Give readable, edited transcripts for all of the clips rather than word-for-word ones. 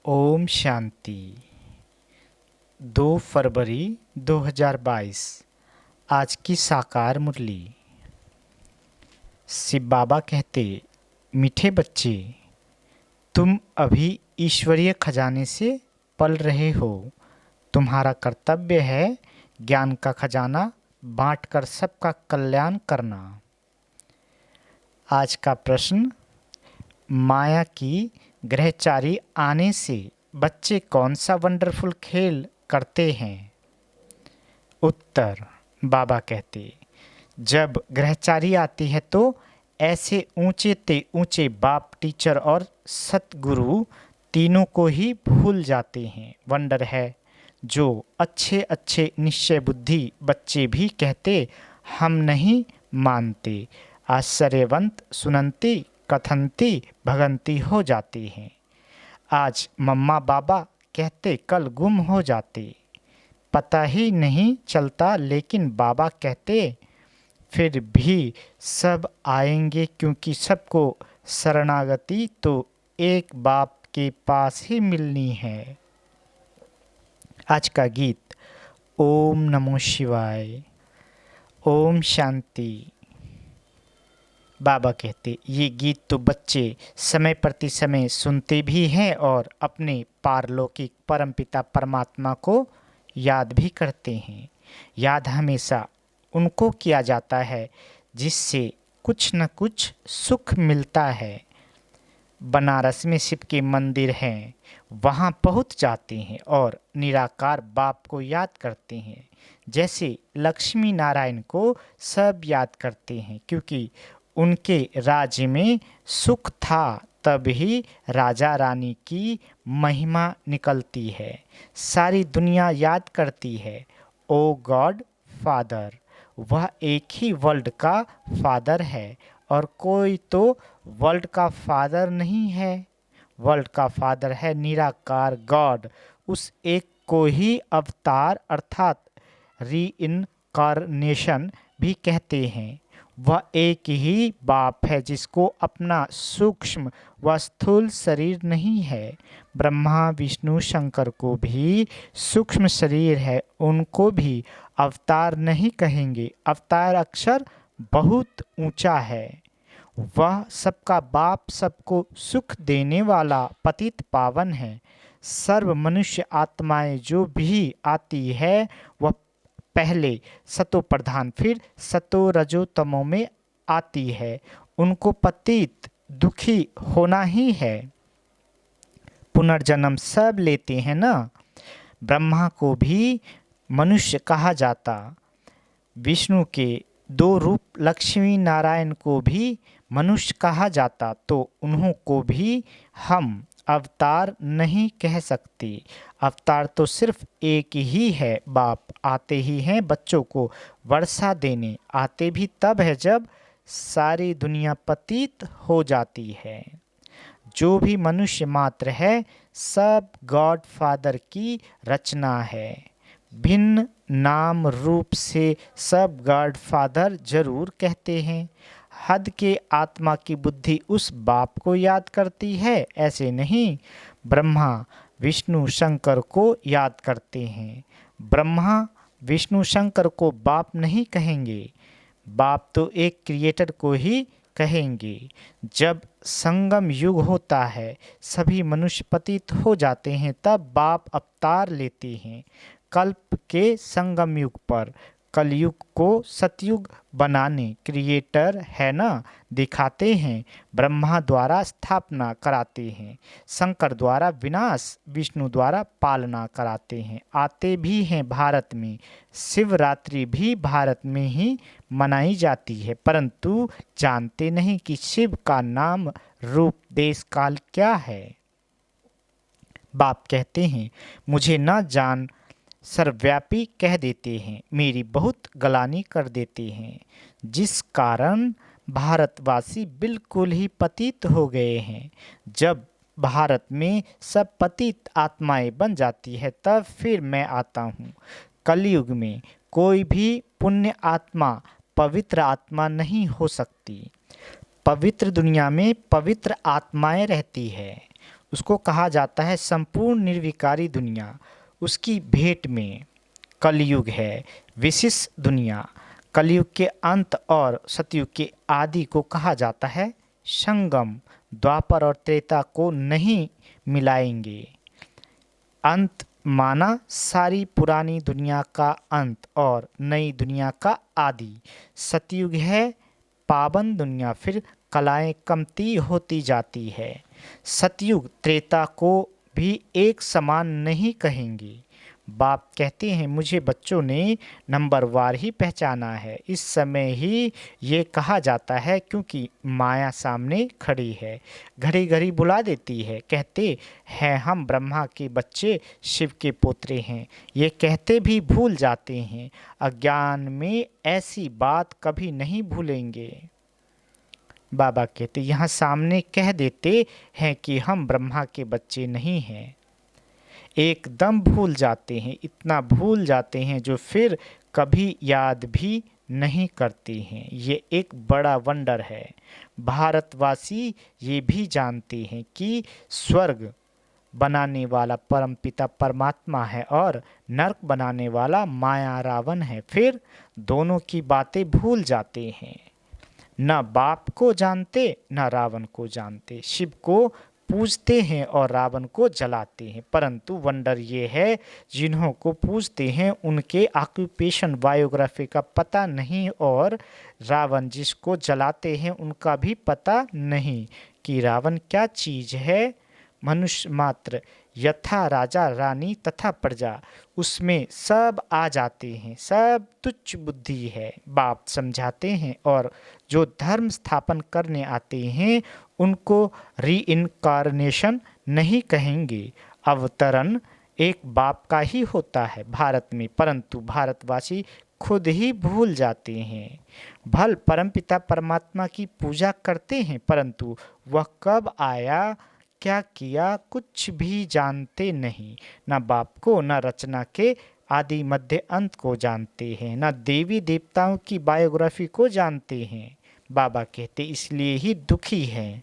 ओम शांति। 2 फरवरी 2022 आज की साकार मुरली। शिव बाबा कहते, मीठे बच्चे, तुम अभी ईश्वरीय खजाने से पल रहे हो। तुम्हारा कर्तव्य है ज्ञान का खजाना बांटकर सबका कल्याण करना। आज का प्रश्न, माया की ग्रहचारी आने से बच्चे कौन सा वंडरफुल खेल करते हैं? उत्तर, बाबा कहते, जब ग्रहचारी आती है तो ऐसे ऊंचे ते ऊंचे बाप, टीचर और सतगुरु तीनों को ही भूल जाते हैं। वंडर है जो अच्छे अच्छे निश्चय बुद्धि बच्चे भी कहते हम नहीं मानते। आश्चर्यवंत सुनंती कथनती भगंती हो जाती हैं। आज मम्मा बाबा कहते कल गुम हो जाते, पता ही नहीं चलता, लेकिन बाबा कहते फिर भी सब आएंगे, क्योंकि सबको शरणागति तो एक बाप के पास ही मिलनी है। आज का गीत, ओम नमो शिवाय, ओम शांति। बाबा कहते, ये गीत तो बच्चे समय प्रति समय सुनते भी हैं और अपने पारलौकिक परमपिता परमात्मा को याद भी करते हैं। याद हमेशा उनको किया जाता है जिससे कुछ न कुछ सुख मिलता है। बनारस में शिव के मंदिर हैं, वहाँ पहुँच जाते हैं और निराकार बाप को याद करते हैं। जैसे लक्ष्मी नारायण को सब याद करते हैं, क्योंकि उनके राज्य में सुख था, तभी राजा रानी की महिमा निकलती है। सारी दुनिया याद करती है, ओ गॉड फादर। वह एक ही वर्ल्ड का फादर है और कोई तो वर्ल्ड का फादर नहीं है। वर्ल्ड का फादर है निराकार गॉड। उस एक को ही अवतार अर्थात रीइनकार्नेशन भी कहते हैं। वह एक ही बाप है जिसको अपना सूक्ष्म व स्थूल शरीर नहीं है। ब्रह्मा विष्णु शंकर को भी सूक्ष्म शरीर है, उनको भी अवतार नहीं कहेंगे। अवतार अक्षर बहुत ऊंचा है। वह सबका बाप, सबको सुख देने वाला पतित पावन है। सर्व मनुष्य आत्माएं जो भी आती है वह पहले सतो प्रधान फिर सतो रजो तमो में आती है। उनको पतित दुखी होना ही है। पुनर्जन्म सब लेते हैं ना। ब्रह्मा को भी मनुष्य कहा जाता, विष्णु के 2 रूप लक्ष्मी नारायण को भी मनुष्य कहा जाता, तो उन्हों को भी हम अवतार नहीं कह सकते। अवतार तो सिर्फ एक ही है। बाप आते ही हैं बच्चों को वर्षा देने, आते भी तब है जब सारी दुनिया पतित हो जाती है। जो भी मनुष्य मात्र है सब गॉड फादर की रचना है। भिन्न नाम रूप से सब गॉड फादर जरूर कहते हैं। हद के आत्मा की बुद्धि उस बाप को याद करती है, ऐसे नहीं ब्रह्मा विष्णु शंकर को याद करते हैं। ब्रह्मा विष्णु शंकर को बाप नहीं कहेंगे, बाप तो एक क्रिएटर को ही कहेंगे। जब संगम युग होता है, सभी मनुष्य पतित हो जाते हैं, तब बाप अवतार लेते हैं। कल्प के संगम युग पर कलयुग को सतयुग बनाने क्रिएटर है ना दिखाते हैं। ब्रह्मा द्वारा स्थापना कराते हैं, शंकर द्वारा विनाश, विष्णु द्वारा पालना कराते हैं। आते भी हैं भारत में। शिवरात्रि भी भारत में ही मनाई जाती है, परंतु जानते नहीं कि शिव का नाम रूप देश काल क्या है। बाप कहते हैं, मुझे न जान सर्वव्यापी कह देते हैं, मेरी बहुत गलानी कर देते हैं, जिस कारण भारतवासी बिल्कुल ही पतित हो गए हैं। जब भारत में सब पतित आत्माएं बन जाती है, तब फिर मैं आता हूँ। कलयुग में कोई भी पुण्य आत्मा पवित्र आत्मा नहीं हो सकती। पवित्र दुनिया में पवित्र आत्माएं रहती है। उसको कहा जाता है संपूर्ण निर्विकारी दुनिया। उसकी भेंट में कलयुग है, विशिष्ट दुनिया। कलयुग के अंत और सतयुग के आदि को कहा जाता है संगम। द्वापर और त्रेता को नहीं मिलाएंगे। अंत माना सारी पुरानी दुनिया का अंत और नई दुनिया का आदि। सतयुग है पावन दुनिया, फिर कलाएं कमती होती जाती है। सतयुग त्रेता को भी एक समान नहीं कहेंगे। बाप कहते हैं मुझे बच्चों ने नंबरवार ही पहचाना है। इस समय ही ये कहा जाता है क्योंकि माया सामने खड़ी है, घड़ी घड़ी बुला देती है। कहते हैं हम ब्रह्मा के बच्चे, शिव के पोत्रे हैं। ये कहते भी भूल जाते हैं। अज्ञान में ऐसी बात कभी नहीं भूलेंगे। बाबा कहते यहाँ सामने कह देते हैं कि हम ब्रह्मा के बच्चे नहीं हैं। एकदम भूल जाते हैं, इतना भूल जाते हैं जो फिर कभी याद भी नहीं करते हैं। ये एक बड़ा वंडर है। भारतवासी ये भी जानते हैं कि स्वर्ग बनाने वाला परमपिता परमात्मा है और नरक बनाने वाला माया रावण है। फिर दोनों की बातें भूल जाते हैं। न बाप को जानते न रावण को जानते। शिव को पूजते हैं और रावण को जलाते हैं। परंतु वंडर ये है जिन्हों को पूजते हैं उनके ऑक्यूपेशन बायोग्राफी का पता नहीं और रावण जिसको जलाते हैं उनका भी पता नहीं कि रावण क्या चीज़ है। मनुष्य मात्र यथा राजा रानी तथा प्रजा, उसमें सब आ जाते हैं। सब तुच्छ बुद्धि है। बाप समझाते हैं और जो धर्म स्थापन करने आते हैं उनको रीइनकार्नेशन नहीं कहेंगे। अवतरण एक बाप का ही होता है भारत में, परंतु भारतवासी खुद ही भूल जाते हैं। भल परमपिता परमात्मा की पूजा करते हैं परंतु वह कब आया, क्या किया, कुछ भी जानते नहीं। न बाप को, न रचना के आदि मध्य अंत को जानते हैं, न देवी देवताओं की बायोग्राफी को जानते हैं। बाबा कहते इसलिए ही दुखी हैं।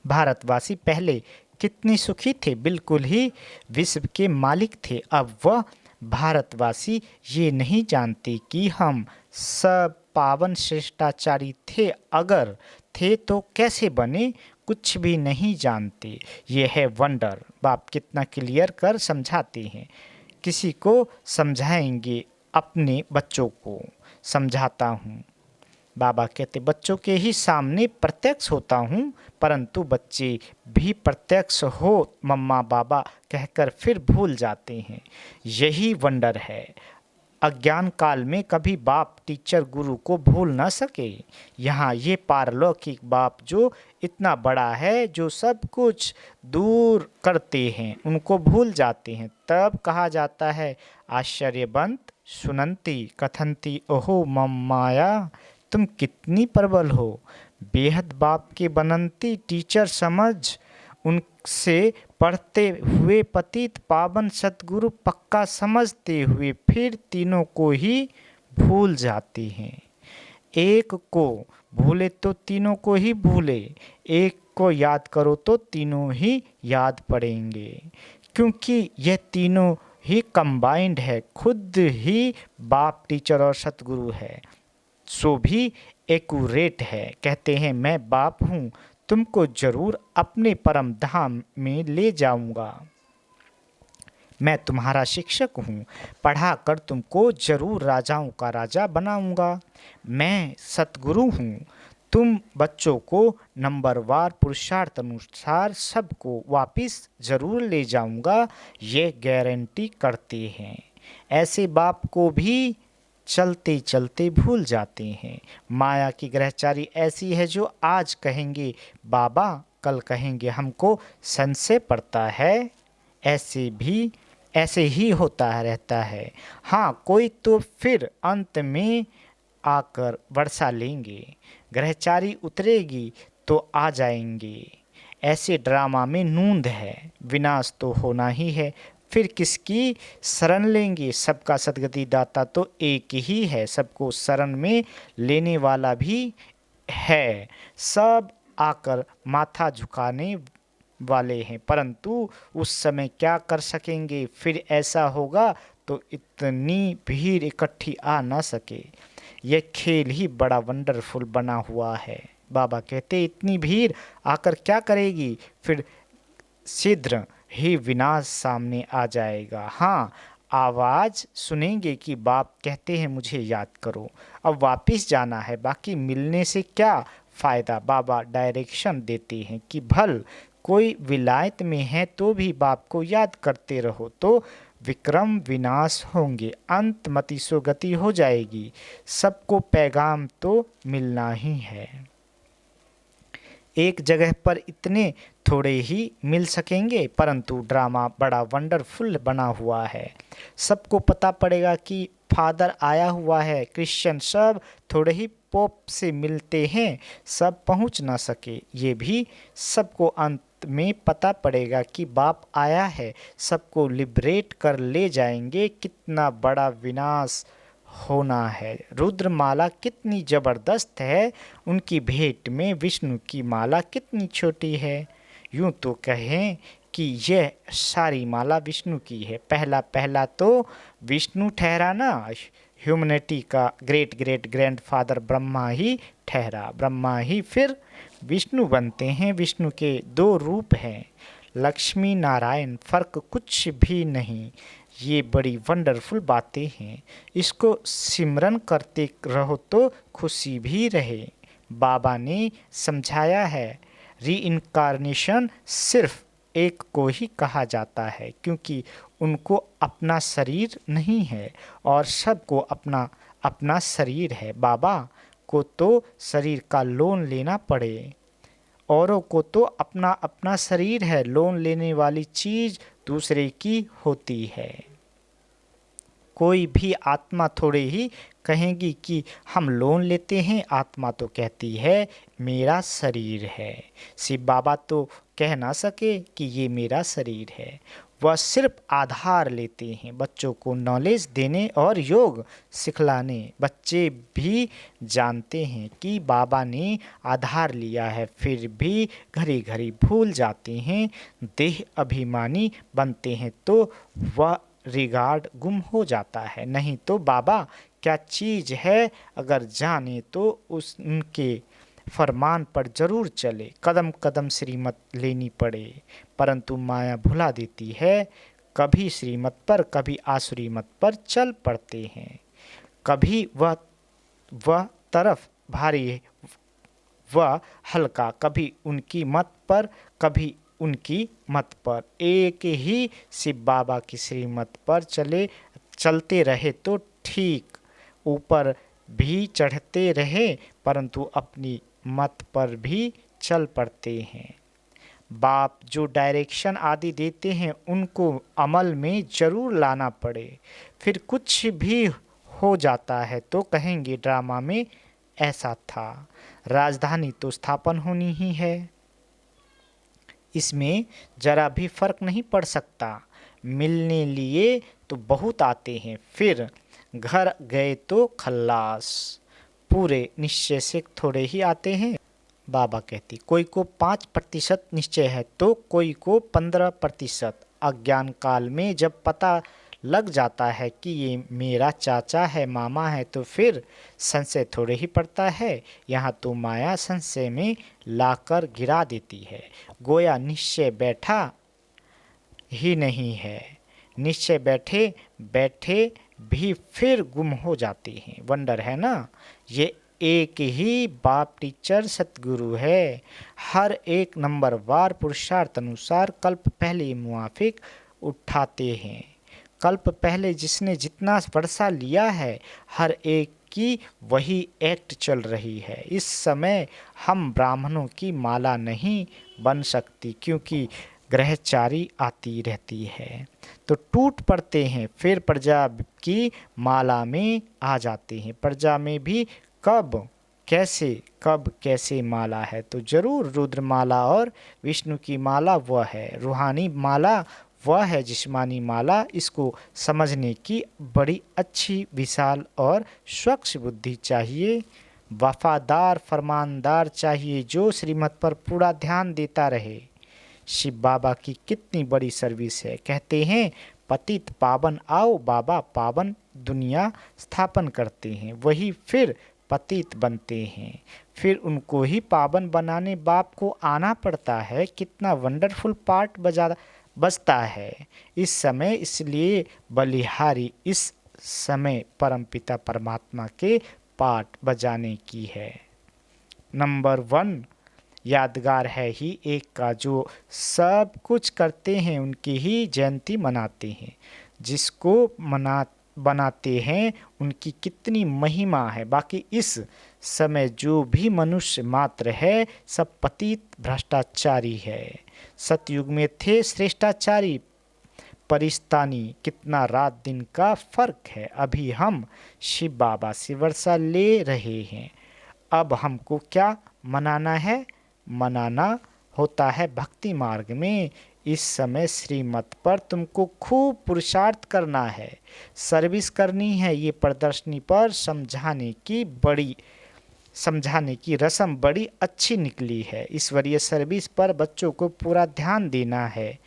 भारतवासी पहले कितने सुखी थे, बिल्कुल ही विश्व के मालिक थे। अब वह भारतवासी ये नहीं जानते कि हम सब पावन श्रेष्ठाचारी थे। अगर थे तो कैसे बने, कुछ भी नहीं जानते। ये है वंडर। बाप कितना क्लियर कर समझाते हैं। किसी को समझाएंगे, अपने बच्चों को समझाता हूँ। बाबा कहते बच्चों के ही सामने प्रत्यक्ष होता हूँ, परंतु बच्चे भी प्रत्यक्ष हो मम्मा बाबा कहकर फिर भूल जाते हैं। यही वंडर है। अज्ञान काल में कभी बाप टीचर गुरु को भूल ना सके। यहाँ ये पारलौकिक बाप जो इतना बड़ा है, जो सब कुछ दूर करते हैं, उनको भूल जाते हैं। तब कहा जाता है आश्चर्यवंत सुनंती कथंती ओहो मम माया, तुम कितनी प्रबल हो। बेहद बाप के बनंती टीचर समझ उनसे पढ़ते हुए पतित पावन सतगुरु पक्का समझते हुए फिर तीनों को ही भूल जाते हैं। एक को भूले तो तीनों को ही भूले, एक को याद करो तो तीनों ही याद पड़ेंगे, क्योंकि यह तीनों ही कंबाइंड है। खुद ही बाप टीचर और सतगुरु है, सो भी एक्यूरेट है। कहते हैं मैं बाप हूँ, तुमको जरूर अपने परम धाम में ले जाऊंगा। मैं तुम्हारा शिक्षक हूँ, पढ़ाकर तुमको जरूर राजाओं का राजा बनाऊंगा। मैं सतगुरु हूँ, तुम बच्चों को नंबरवार पुरुषार्थ अनुसार सबको वापस जरूर ले जाऊंगा। ये गारंटी करते हैं। ऐसे बाप को भी चलते चलते भूल जाते हैं। माया की ग्रहचारी ऐसी है जो आज कहेंगे बाबा, कल कहेंगे हमको संशय पड़ता है। ऐसे ही होता रहता है। हाँ, कोई तो फिर अंत में आकर वर्षा लेंगे, ग्रहचारी उतरेगी तो आ जाएंगे। ऐसे ड्रामा में नूंद है, विनाश तो होना ही है। फिर किसकी शरण लेंगे? सबका सदगति दाता तो एक ही है, सबको शरण में लेने वाला भी है। सब आकर माथा झुकाने वाले हैं, परंतु उस समय क्या कर सकेंगे? फिर ऐसा होगा तो इतनी भीड़ इकट्ठी आ ना सके। यह खेल ही बड़ा वंडरफुल बना हुआ है। बाबा कहते इतनी भीड़ आकर क्या करेगी? फिर शीघ्र ही विनाश सामने आ जाएगा। हाँ, आवाज़ सुनेंगे कि बाप कहते हैं मुझे याद करो, अब वापस जाना है, बाकी मिलने से क्या फ़ायदा। बाबा डायरेक्शन देते हैं कि भल कोई विलायत में है तो भी बाप को याद करते रहो तो विक्रम विनाश होंगे, अंत मतिसो गति हो जाएगी। सबको पैगाम तो मिलना ही है। एक जगह पर इतने थोड़े ही मिल सकेंगे, परंतु ड्रामा बड़ा वंडरफुल बना हुआ है। सबको पता पड़ेगा कि फादर आया हुआ है। क्रिश्चियन सब थोड़े ही पोप से मिलते हैं, सब पहुंच ना सके। ये भी सबको अंत में पता पड़ेगा कि बाप आया है, सबको लिबरेट कर ले जाएंगे। कितना बड़ा विनाश होना है। रुद्रमाला कितनी जबरदस्त है, उनकी भेंट में विष्णु की माला कितनी छोटी है। यूं तो कहें कि यह सारी माला विष्णु की है। पहला पहला तो विष्णु ठहरा ना, ह्यूमैनिटी का ग्रेट ग्रेट ग्रैंडफादर ब्रह्मा ही ठहरा। ब्रह्मा ही फिर विष्णु बनते हैं। विष्णु के दो रूप हैं, लक्ष्मी नारायण, फर्क कुछ भी नहीं। ये बड़ी वंडरफुल बातें हैं, इसको सिमरन करते रहो तो खुशी भी रहे। बाबा ने समझाया है रीइंकारनेशन सिर्फ एक को ही कहा जाता है, क्योंकि उनको अपना शरीर नहीं है और सबको अपना अपना शरीर है। बाबा को तो शरीर का लोन लेना पड़े, औरों को तो अपना अपना शरीर है। लोन लेने वाली चीज़ दूसरे की होती है। कोई भी आत्मा थोड़े ही कहेगी कि हम लोन लेते हैं, आत्मा तो कहती है मेरा शरीर है। शिव बाबा तो कह ना सके कि ये मेरा शरीर है। वह सिर्फ आधार लेते हैं, बच्चों को नॉलेज देने और योग सिखलाने। बच्चे भी जानते हैं कि बाबा ने आधार लिया है, फिर भी घड़ी घड़ी भूल जाते हैं। देह अभिमानी बनते हैं तो वह रिगार्ड गुम हो जाता है। नहीं तो बाबा क्या चीज़ है, अगर जाने तो उनके फरमान पर जरूर चले। कदम कदम श्रीमत लेनी पड़े, परंतु माया भुला देती है। कभी श्रीमत पर कभी आसुरी मत पर चल पड़ते हैं। कभी वह तरफ भारी वह हल्का, कभी उनकी मत पर कभी उनकी मत पर। एक ही शिव बाबा की श्रीमत पर चलते रहे तो ठीक, ऊपर भी चढ़ते रहे, परंतु अपनी मत पर भी चल पड़ते हैं। बाप जो डायरेक्शन आदि देते हैं उनको अमल में जरूर लाना पड़े। फिर कुछ भी हो जाता है तो कहेंगे ड्रामा में ऐसा था। राजधानी तो स्थापन होनी ही है, इसमें जरा भी फर्क नहीं पड़ सकता। मिलने लिए तो बहुत आते हैं, फिर घर गए तो खल्लास। पूरे निश्चय से थोड़े ही आते हैं। बाबा कहती कोई को 5% निश्चय है तो कोई को 15%। अज्ञान काल में जब पता लग जाता है कि ये मेरा चाचा है, मामा है, तो फिर संशय थोड़े ही पड़ता है। यहाँ तो माया संशय में लाकर गिरा देती है। गोया निश्चय बैठा ही नहीं है, निश्चय बैठे बैठे भी फिर गुम हो जाते हैं। वंडर है ना। ये एक ही बाप टीचर सतगुरु है। हर एक नंबरवार पुरुषार्थ अनुसार कल्प पहले मुआफिक उठाते हैं। कल्प पहले जिसने जितना वर्षा लिया है, हर एक की वही एक्ट चल रही है। इस समय हम ब्राह्मणों की माला नहीं बन सकती, क्योंकि ग्रहचारी आती रहती है तो टूट पड़ते हैं। फिर प्रजा की माला में आ जाते हैं। प्रजा में भी कब कैसे माला है, तो जरूर रुद्र माला और विष्णु की माला वह है। रूहानी माला वह है जिस्मानी माला। इसको समझने की बड़ी अच्छी विशाल और स्वच्छ बुद्धि चाहिए। वफादार फरमानदार चाहिए जो श्रीमत पर पूरा ध्यान देता रहे। शिव बाबा की कितनी बड़ी सर्विस है। कहते हैं पतित पावन आओ बाबा पावन दुनिया स्थापन करते हैं, वही फिर पतित बनते हैं, फिर उनको ही पावन बनाने बाप को आना पड़ता है। कितना वंडरफुल पार्ट बजता है इस समय। इसलिए बलिहारी इस समय परमपिता परमात्मा के पाठ बजाने की है। नंबर 1 यादगार है ही एक का, जो सब कुछ करते हैं उनकी ही जयंती मनाते हैं। जिसको बनाते हैं उनकी कितनी महिमा है। बाकी इस समय जो भी मनुष्य मात्र है सब पतित भ्रष्टाचारी है। सतयुग में थे श्रेष्ठाचारी परिस्तानी, कितना रात दिन का फर्क है। अभी हम शिव बाबा से वर्षा ले रहे हैं। अब हमको क्या मनाना है? मनाना होता है भक्ति मार्ग में। इस समय श्रीमत पर तुमको खूब पुरुषार्थ करना है, सर्विस करनी है। ये प्रदर्शनी पर समझाने की रस्म बड़ी अच्छी निकली है। ईश्वरीय सर्विस पर बच्चों को पूरा ध्यान देना है।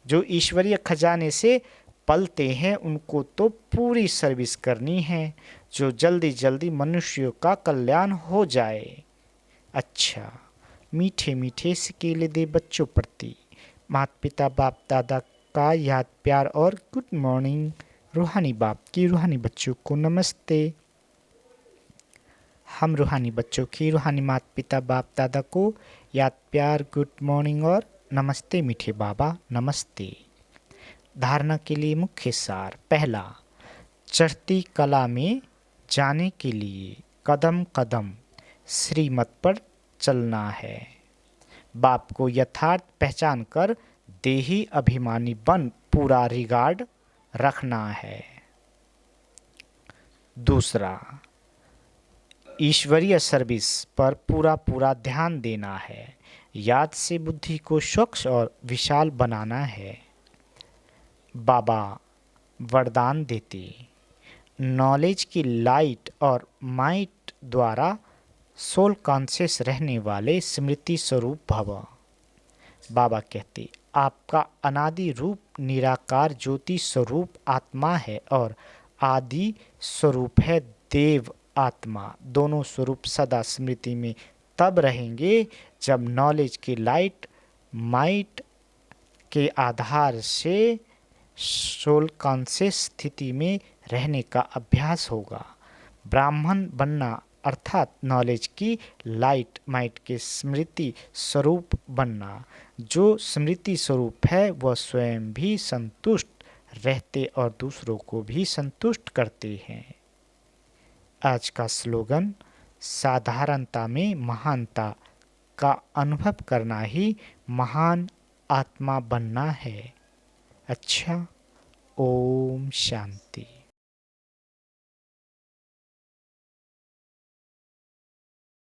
जो ईश्वरीय खजाने से पलते हैं उनको तो पूरी सर्विस करनी है, जो जल्दी जल्दी मनुष्यों का कल्याण हो जाए। अच्छा, मीठे मीठे सिकेले दे बच्चों प्रति माता पिता बाप दादा का याद प्यार और गुड मॉर्निंग। रूहानी बाप की रूहानी बच्चों को नमस्ते। हम रूहानी बच्चों की रूहानी माता पिता बाप दादा को याद प्यार गुड मॉर्निंग और नमस्ते मीठे बाबा नमस्ते। धारणा के लिए मुख्य सार। पहला, चढ़ती कला में जाने के लिए कदम कदम श्रीमत पर चलना है। बाप को यथार्थ पहचान कर देही अभिमानी बन पूरा रिगार्ड रखना है। दूसरा, ईश्वरीय सर्विस पर पूरा ध्यान देना है। याद से बुद्धि को स्वच्छ और विशाल बनाना है। बाबा वरदान देते, नॉलेज की लाइट और माइट द्वारा सोल कॉन्शियस रहने वाले स्मृति स्वरूप भव। बाबा कहते, आपका अनादि रूप निराकार ज्योति स्वरूप आत्मा है और आदि स्वरूप है देव आत्मा। दोनों स्वरूप सदा स्मृति में तब रहेंगे जब नॉलेज की लाइट माइट के आधार से सोल कॉन्शियस स्थिति में रहने का अभ्यास होगा। ब्राह्मण बनना अर्थात नॉलेज की लाइट माइट के स्मृति स्वरूप बनना। जो स्मृति स्वरूप है वह स्वयं भी संतुष्ट रहते और दूसरों को भी संतुष्ट करते हैं। आज का स्लोगन, साधारणता में महानता का अनुभव करना ही महान आत्मा बनना है। अच्छा, ओम शांति।